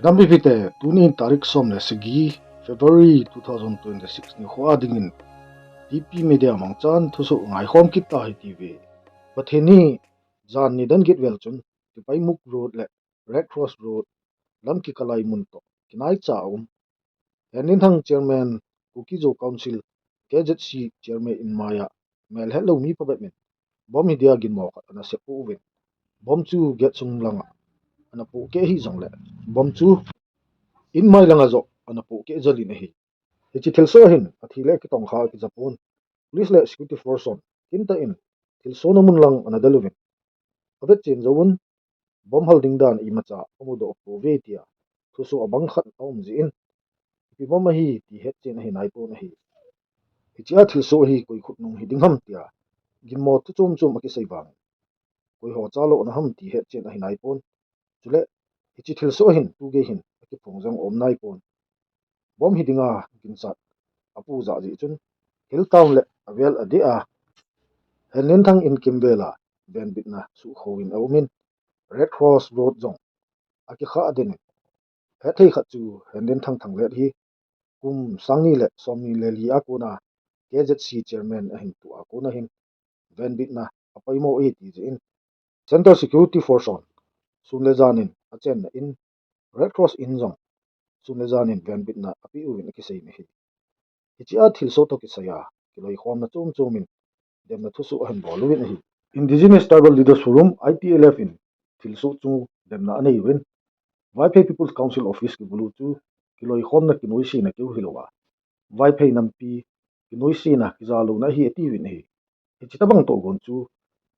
Dambi pite tuni tarik somne segi February 2026 ni khwa dingin TP media mangchan thusu ngai khom kita hi TV patheni jan ni dan git wel chun ti pai muk road le Red Cross Road lam ki kalai mun to kinai cha enin thang chairman KUKI jo council KZC chairman in maya mel hello mi pa betmin bom media gin mo na se pu win bom chu get sung langa ana pu ke hi jong le bom chu in mai langa zo ana pu ke zali na hi chi thil so hin a thile ki tong kha ki japon police le security force on kinta in thil so na mun lang ana daluwin avet chen zawun bom holding dan I macha amudo po vetia thu so abang khat om ji in pi bom hi ti het chen hi nai po na hi chia thil so hi koi khut nong hi ding ham tia gin mo tu chum chum aki sei bang koi ho cha lo na ham ti het chen hi nai pon chule chi thil so hin tu ge hin aki phong jang om nai pon bom hi dinga gin sat apu za ji chun hil tawn le avel ade a henin thang in kimbela ben bitna su khowin awmin Red Cross Road zong aki kha aden he thei kha chu henin thang thang le hi kum sangni le somni le li akuna KZC chairman a hin tu akuna hin ben bitna apaimo e ti in Center Security Force on sunle janin achen na in Red Cross in zong sunle janin ben bitna api uwin ki sei me hi chia thil so to ki saya kiloi khom na chum chumin dem na thusu han boluwin hi Indigenous Tribal Leaders Forum ITLF in thil so chu dem na anei win Waipai People's Council Office ki bulu chu kiloi khom na kinoi si na kiu hilowa Waipai nampi kinoi si na kizalu na hi ati win hi chitabang to gon chu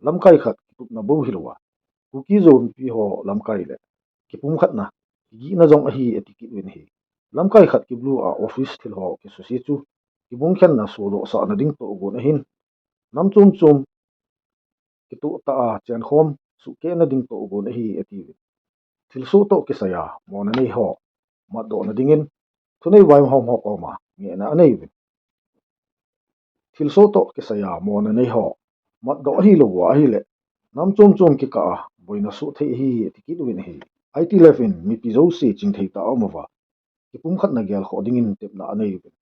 lamkai khat tup na bo hilowa KUKI zone pi ho lamkai le kipum khat na gi na jong a hi ati ki win hi lamkai khat ki blue a office thil ho ki su si chu ki bung khan na so lo sa na ding to gon a hin nam chum chum ki tu ta a chen khom su ke na ding to gon a hi ati win thil su to ki saya mon nei ho ma do na dingin thunei waim hom ho ko ma nge na anei win thil so to ki saya mon nei ho ma do hi lo wa hi le nam chum chum ki ka boina su thei hi ti ki win hi IT levin mi pi zo si ching thei ta awmawa ki pum khat na gyal kho dingin tep na anei win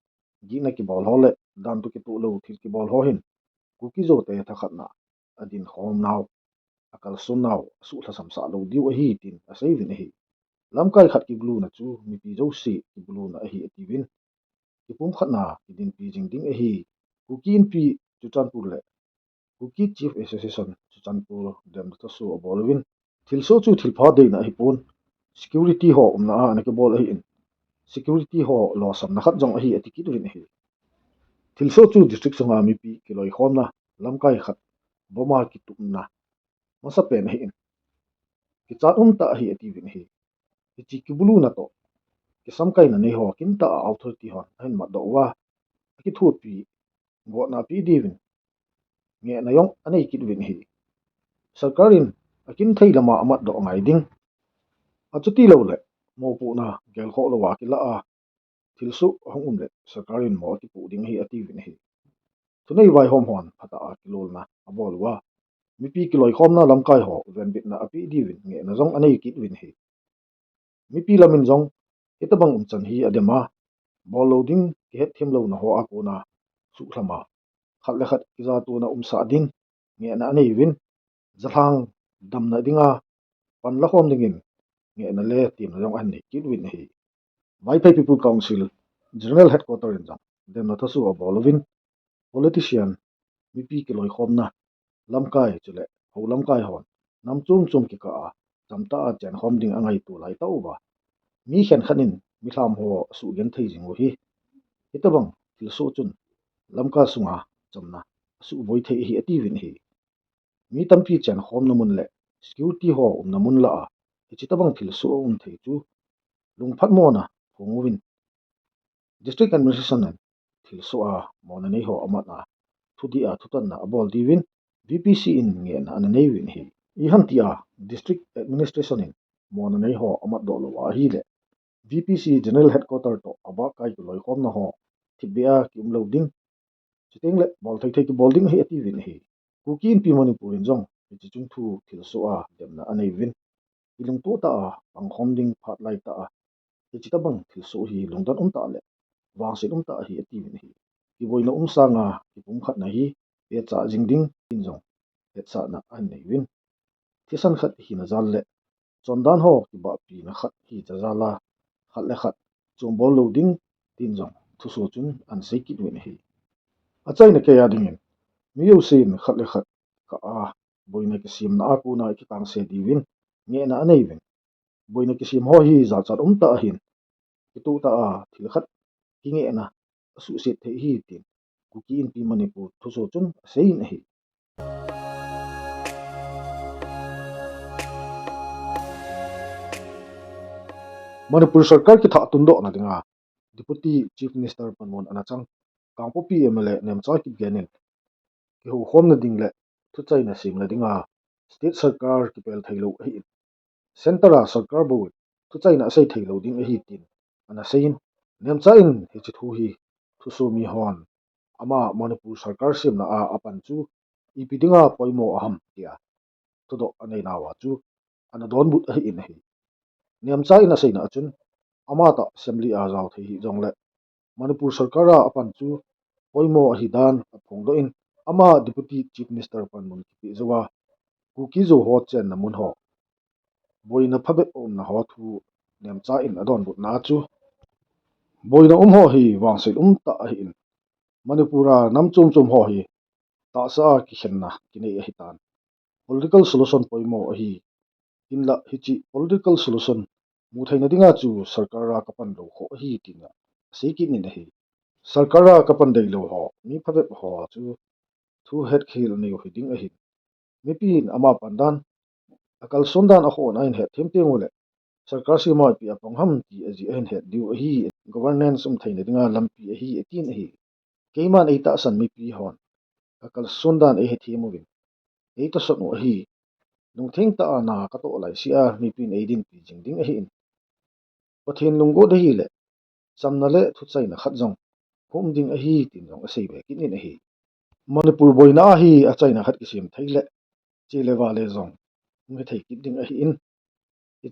gi na ki bol hole dan tu ki tu lo thil ki bol ho hin KUKI zo te tha khat na adin khom naw akal sun naw su thla sam sa lo diu a hi tin a sei win hi lamkai khat ki glu na chu mi pi zo si ki glu na a hi ati win ki pum khat na ki din pi jing ding a hi KUKI in pi chu chan pur le KUKI chief association chu chan pur dem ta su a bol win thil so chu thil pha de na hi pon security ho na na ke bol hi in security ho lo sam na khat jong a hi ati ki win hi thil so chu district songa mi pi ki loi khom na lamkai khat boma ki tum na masa pen hi in ki chat ta hi ati win hi chi ki bulu na to ki sam kai na nei ho kin ta authority hon hen ma do wa ki thu pi go na pi di win nge na yong anei ki win hi sarkarin akin thei lama amat do ngai ding achuti lo le mo pu na gel kho lo wa ki la a thil su hong le sarkarin mo ki pu ding hi ati win hi tunei vai hom hon phata a kilol na abol wa mi pi ki loi khom na lam kai ho ven bit na api di win nge na jong anei ki win hi mi pi lamin jong itabang chan hi adema bol loading ki het them lo na ho a ko na su thlama khat le khat ki za tu na sa ding nge na anei win zathang dam na dinga pan la khom dingin nge na le tim jong an ni ki win hi Waipai People Council General Headquarter in jang dem na thasu a bolovin politician mi pi ki loi khom na lamkai chule ho lamkai hon nam chum chum ki ka chamta a chen khom ding angai tu lai tau ba mi khen khanin mi thlam ho su gen thei jing hi itabang til so chun lamka sunga chamna su voi thei hi ati win hi mi tampi chen khom na mun le security ho na mun la a chitabang til so thei chu lung phat mo na hongwin district administration an thil so a mon nei ho amana thudi a thutan na abol diwin VPC in nge na an nei win hi I ham tia district administration in mon nei ho amat do lo wa hi le VPC general headquarter to aba kai ko loi khom na ho thibia kim lo ding chiteng le bol thai thai ki bolding hi ati win hi KUKI in pi manipur in jong chi chung thu thil so a dem na anei win ilung to ta a pang khom ding phat lai ta a chitabang thil so hi lungdan ta le wangsit ta hi atimin hi ki boina sanga ki pum khat na hi pe cha jingding injong het sa na an nei win thisan khat hi na zal le chondan ho ki ba pi na khat hi cha zala khat le khat chumbol loading tinjong thu so chun an sei ki win hi achai na ke ya dingin miu sin khat le khat ka a boina ki sim na aku na ki tang se di win nge na anei win boina ki sim ho hi za chat ta hin ki tu ta a thil khat ki nge na su se the hi tin KUKI in pi Manipur thu so chun sei na hi Manipur sarkar ki tha tundo na dinga deputy chief minister panmon anachang kangpo PMLA nemcha ki genin ki ho khom na ding le thu chai na sim na dinga state sarkar ki pel thailo hi center a sarkar bo thu chai na sei thailo ding hi tin ana sein nemcha in hi chi thu hi thu so mi hon ama Manipur sarkar sim na a apan chu ipidinga poimo aham tia tudo anei na wa chu ana don but hi in hi nemcha in a sei na chun ama ta assembly a zaw the hi jong le Manipur sarkara apan chu poimo hi dan phong do in ama deputy chief minister pan mun ki zawa KUKI zo ho chen na mun ho boina phabet om na ho thu nemcha in adon but na chu boina ho hi wangsai ta hi in Manipura nam chum chum ho hi ta sa ki khenna ki nei hi tan political solution poimo hi inla hi chi political solution mu thaina dinga chu sarkara kapan lo kho hi tinga sei ki ni na hi sarkara kapan dei lo ho mi phabet ho chu thu het khil nei hi ding a hi mi pin ama pandan akal sondan a ho na in he them te ngole sarkar si ma pi apong ham ti aji en he diu hi governance thaina dinga lampi hi etin hi keiman ei ta san mi pi hon akal sondan e he thimu win ei ta sot no hi lung thing ta na ka to lai sia mi pin ei din pi jing ding hi in pathin lungo de hi le chamna le thu chai na khat jong hum ding a hi tin jong a sei be kin in hi Manipur boina hi a chai na khat ki sim thaile che le wa le jong nge thei ki ding a hi in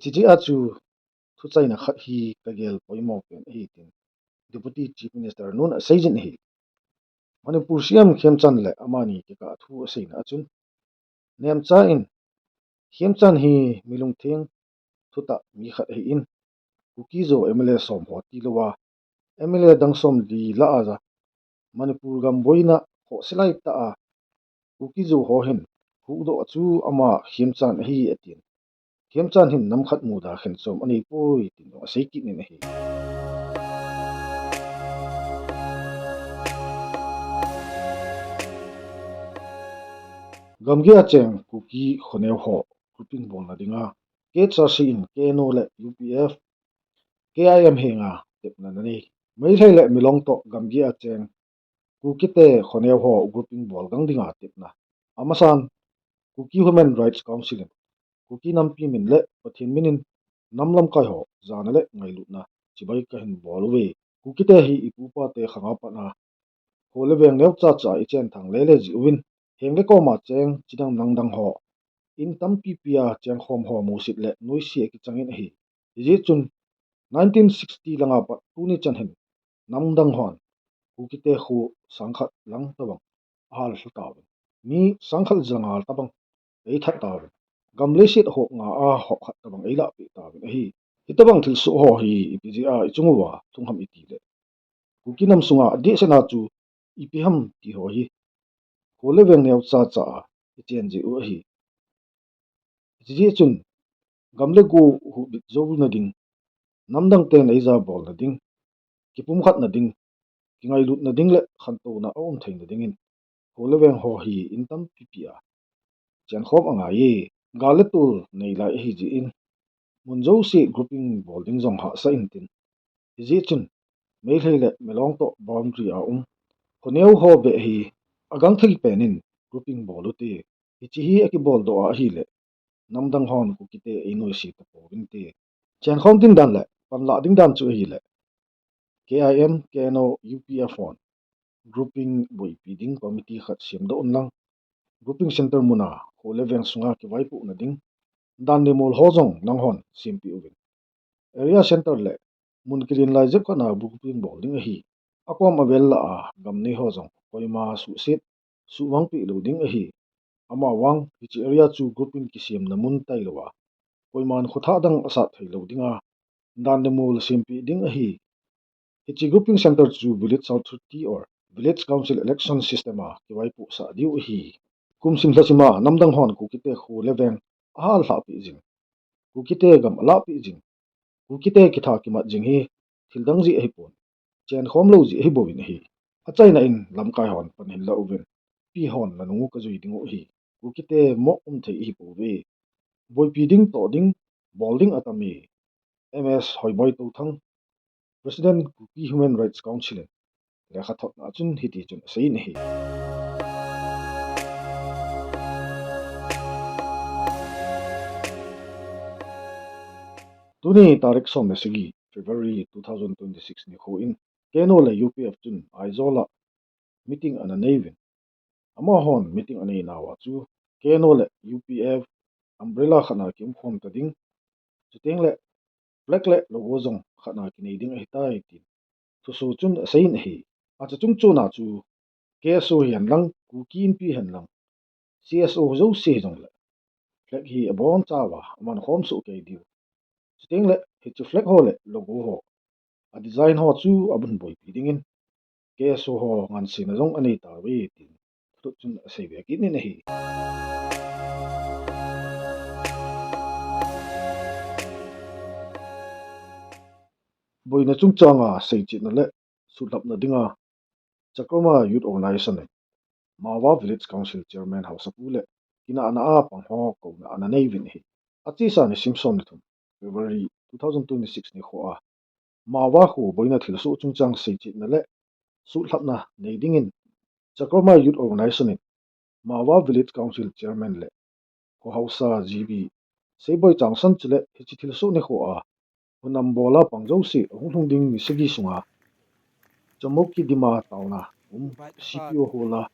chi chi a chu thu chai na khat hi ka gel poimo pen hi tin deputy chief minister nun a sei jin hi Manipur siam khem chan le amani ki ka thu a sei na chun nem cha in khem chan hi milung theng thu ta mi khat hi in KUKI zo MLA som ho ti lo wa MLA dang som di la a za Manipur gam boina ho selai ta a KUKI zo ho hin hu do chu ama khem chan hi atin khem chan hin nam khat mu da khen som ani poi tin no sei ki ni hi gamge acheng KUKI khoneu ho grouping bon na dinga ke cha si in ke no le UPF KIM henga tep na ni mai thai le milong to gamge acheng KUKI te khoneu ho grouping bol gang dinga tep na amasan KUKI Human Rights Council KUKI nam pi min le pathin minin namlam kai ho zana le ngai lu na chibai ka hin bol we KUKI te hi ipu pa te khanga pa na ho le veng neu cha cha I chen thang le le ji win heng le ko ma cheng chidang nang dang ho in tam pi pia cheng khom ho mu sit le noi si ki changin hi ji chun 1960 langa pa tu ni chan hin nam dang hon KUKI te khu sangkhat lang tawang hal hla ta mi sangkhal jangal tabang ei that ta gamle sit ho nga a ho khat tabang ei la pi ta hi hitabang thil su ho hi ipji a ichungwa thungham iti le KUKI nam sunga de sena chu ipiham ti ho hi hole veng neu cha cha chen ji u hi ji chun gamle go hu bit zo na ding namdang ten ei za bol na ding kipum khat na ding kingai lut na ding le khan to na om thein na ding in hole veng ho hi in tam pi pi a chen khop anga ye gale tul nei la hi ji in mun zo si grouping bowling jong ha sa in tin ji chun mei hlei le melong to boundary a honeu ho be hi agang thil penin grouping bolu te ichi hi aki bol do a hi le namdang hon KUKI te einoi si ta po win te chen khom tin dan le pan la ding dan chu hi le KIM KNO UPF on grouping boi pi ding committee khat sim do on lang grouping center muna ho le veng sunga ki vai pu na ding dan ne mol ho jong nang hon sim pi win area center le mun kirin lai zep khana bu ping bol ding hi akwam avel la a gam nei ho jong koima su sit su wang pi lo ding hi ama wang hi area chu grouping kisiam na mun tai lo wa koiman khotha dang asa thei lo dinga dan de mul simpi ding hi hi grouping center chu village authority or village council election system a kiwai pu sa diu hi kum sim thasima namdang hon ku kite khu leveng ahal ha pi jing ku kite gam ala pi jing ku kite ki tha ki mat jing hi thildang ji hi pon chen khom lo ji hi bowin hi achai na in lam kai hon panin la uben pi hon la nu ka zui dingo hi ku kite mo thei hi po we boy pi ding to ding bowling atami ms hoiboy to thang president KUKI human rights council le kha thot na chun hi ti chun sei ni hi tuni tarik som na sigi February 2026 ni kho in keno le UPF chun aizola meeting ana nevin ama hon meeting ani na wa chu keno le UPF umbrella khana kim khom ta ding chuteng le black le logo zong khana ki nei ding hi tai ti so so chun sei ni hi a chung chu na chu KSO hian lang KUKI in pi han lang CSO zo se jong le flag hi abon chawa man khom su ke diu chuteng le hi chu flag ho le logo ho a design ho chu abun boy pi ding in KSO ho ngan sin zong ani ta we tin tu chun sei ve ki ni hi boy na chung changa sei chi na le su lap na dinga Chakhroma Youth Organization ne mawa village council chairman house apule kina ana a pang ho ko na ana nei vin hi achi sa ni simson ni thum February 2026 ni kho a mawa khu boina thil su chung chang sei chi na le su lap na nei ding in Chakhroma Youth Organization ne mawa village council chairman le ko hausa GB seiboy changsan chile hi chi thil su ni kho a hunam bola pangjo si hung ding mi sigi sunga chamoki dima tauna CPO hola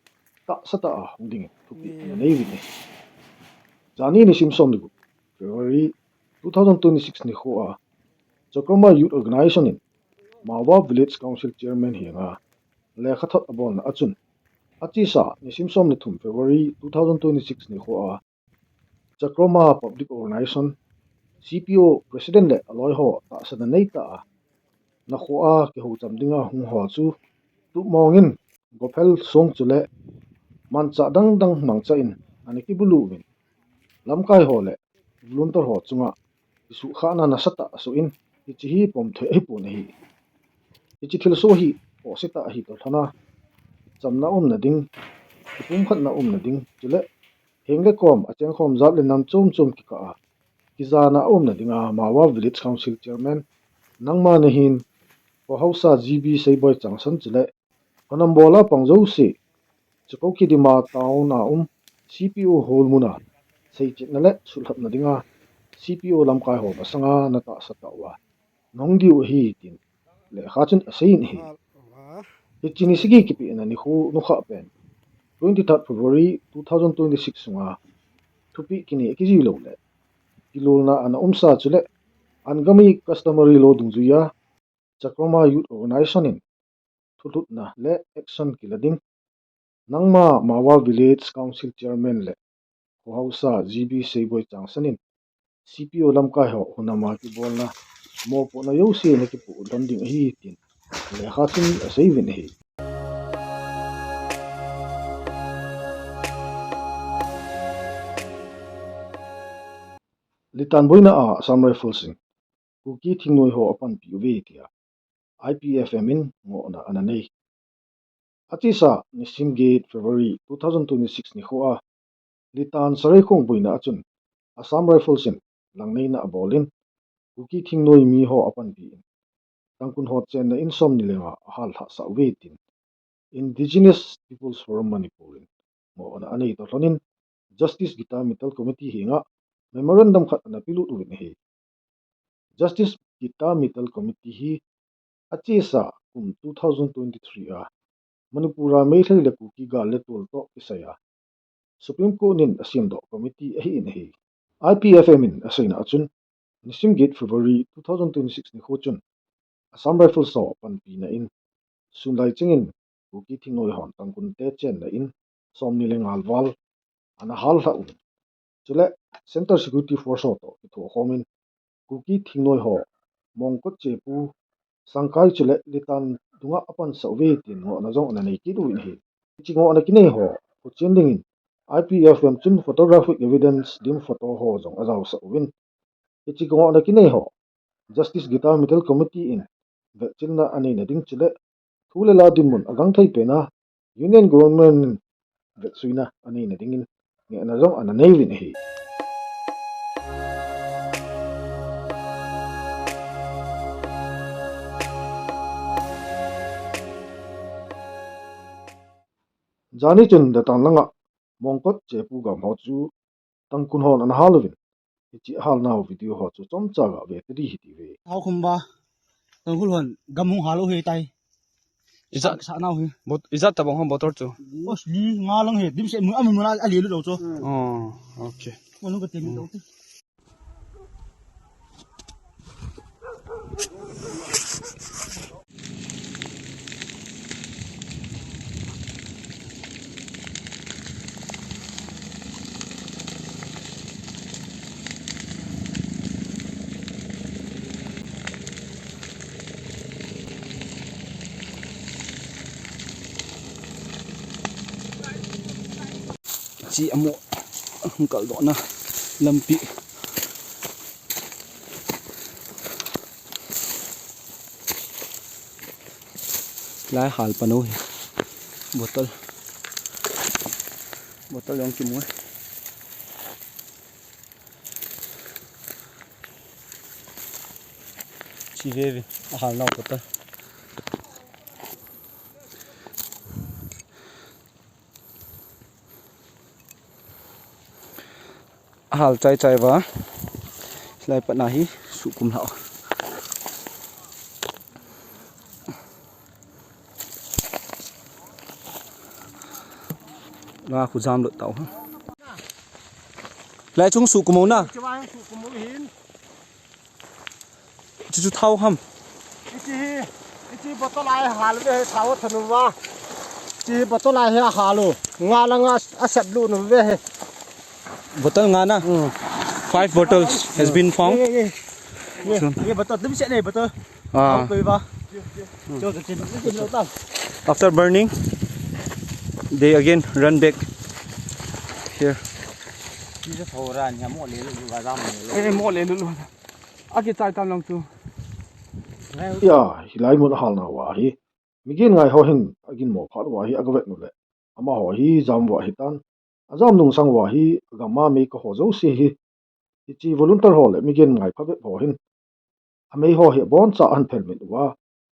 ta sata a hung ding thupi ana nei vin hi jani ni simsom ni February 2026 ni kho a Chakhroma Youth Organization in mawa village council chairman hi nga le khathot abon achun achi sa ni simsom ni thum February 2026 ni kho a Chakhroma Public Organization CPO president le aloi ho ta sana nei ta na kho a ke ho cham dinga hung ho chu tu mongin gopel song chule man cha dang dang mang cha in ani ki bulu win lam kai ho le lun tor ho chunga su khana na sata su in chi hi pom the hi pu nei chi thil so hi o sita hi to thana chamna na ding pum khat na na ding chule henge kom acheng khom zat le nam chum chum ki ka kizana na dinga mawa village council chairman nangma na hin ko hausa GB seiboy changsan chule hanam bola pangjo se chako ki dima taw na CPO holmuna sei chit na le sulhat na dinga CPO lam kai ho basanga na ta satawa nongdiu hi tin le khachun asein hi chini sigi ki pi na ni khu no kha pen 23 February 2026 sunga thupi kini ekiji lo le kilona ana umsa chule angami customary law dungzuya Chakhroma Youth Organization in thutut na le action kilading nangma mawa village council chairman le ko hausa GB seiboy changsanin CPO lam kai ho hunama ki bolna mo po na yo se ne ki pu ding hi tin le khatin asei vin hi litan boina a Assam Rifles in KUKI thingnoi ho apan pi ve tia IPFM in ngo na ananei atisa ni simgate February 2026 ni kho a litan sarai khong boina achun Assam Rifles in langnei na abolin KUKI thingnoi mi ho apan pi tangkun ho chen na insom ni lewa hal tha sa we tin Indigenous Peoples Forum Manipur in ngo na anei to thonin Justice Gita Mittal Committee hinga memorandum khat na pilu tu ni hi Justice Gita Mittal Committee hi achisa 2023 a Manipura meithai le KUKI ga le tol to kisaya Supreme Court nin asim do committee hi in hi IPFM in asaina achun nisim gate February 2026 ni khochun Assam Rifles so pan pi na in sunlai chingin KUKI thingnoi hon tangkun te chen na in somni le ngalwal ana hal ha un chule Center Security Force to itho homin KUKI thingnoi ho mongkot chepu sangkai chule litan dunga apan sawe tin ngo na jong na nei ki duin hi chingo na kinai ho ko chending IPFM chin photographic evidence dim photo ho jong ajaw sa win chingo na kinai ho Justice Gita Middle Committee in the chilna ani na ding chile thule la dimun agang thai pe na union government the suina ani na dingin nge na jong ana nei win hi jani chen da tan langa mongkot chepu ga mo chu tangkun hon an halovin chi hal naw video ho chu chom cha ga ve tri hi ti ve Hao không ba, Tangkhul hòn gam hung halo he tay. Sa nào he? Izat tabong hom motor chu. Ôi, li nga lang he, dim se mu amu na ali lu đâu cho. Oh, okay. Nó có tiền đâu. Chi amo kal do na lampi. Lai hal pano hi. Botol yang kimoi. Chi ve hal na botol. Hal chai wa lai pat na hi su kum hao na khu jam lo tau lai chung su kum na chu thau ham Chi botol ai hal ve thao thanu wa. Chi botol ai ha halo. Nga lang asat lu nu ve. bottle nga na 5 bottles has been found Ye botol dim se nei botol. Tôi va. Cho cái trên lâu tao. after burning they again run back here Chi se thầu ra nhà mo le lu va ra mo le. eh mo le lu aki chai tam long chu ya hilai mun hal na wa hi migin ngai ho hin agin mo phat wa hi agawet nu le ama ho hi jam wa hi tan azam nung sang wa hi gama me ko ho zo se hi chi volunteer ho le migin ngai phabet ho hin amei ho hi bon cha an phel mit wa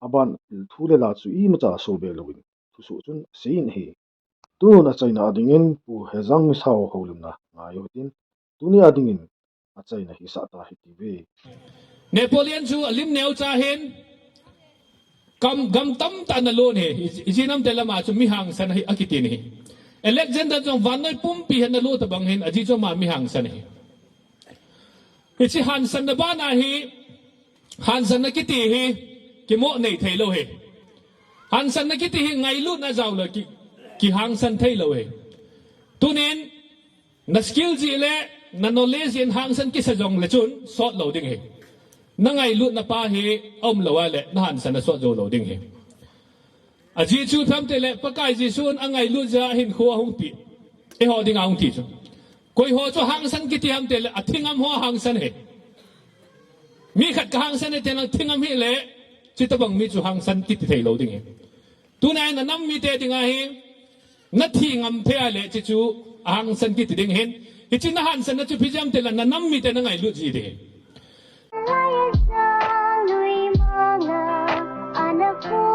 aban thu le la chu I ma cha so be lowin thu su chun sein hi tu na chaina dingin pu hezang sao holum na ngayo tin tuni adingin a chaina hi sa ta hi ti ve Napoleon chu alim neu cha hen gam tam ta na lon he jinam telama chu mi hang san hi akitin he Alexander jong vanoi pumpi hen na lo ta bang hen aji cho ma mi hang san he chi han san na ba na hi han san na kiti he ki mo nei thei lo he han san na kiti hi ngai lu na jaw la ki hang san thei lo he tunen na skill ji le na knowledge in hang san ki sa jong le chun sot lo ding he na ngai lut na pa he om lo wa le na han san na so jo lo ding he a ji chu tham te le pa kai ji sun a ngai lut ja hin kho hong ti e ho ding ang ti chu koi ho cho hang san ki ti ham te le a thingam ho hang san he mi khat ka hang san te na thingam hi le chi ta bang mi chu hang san ki ti thei lo ding he tu nai na nam mi te ding a he na thingam the a le chi chu hang san ki ti ding hen hi chi na han san na chu phijam te la na nam mi te na ngai lut ji de Hãy subscribe cho kênh Ghiền Mì Gõ để không bỏ lỡ những video hấp dẫn.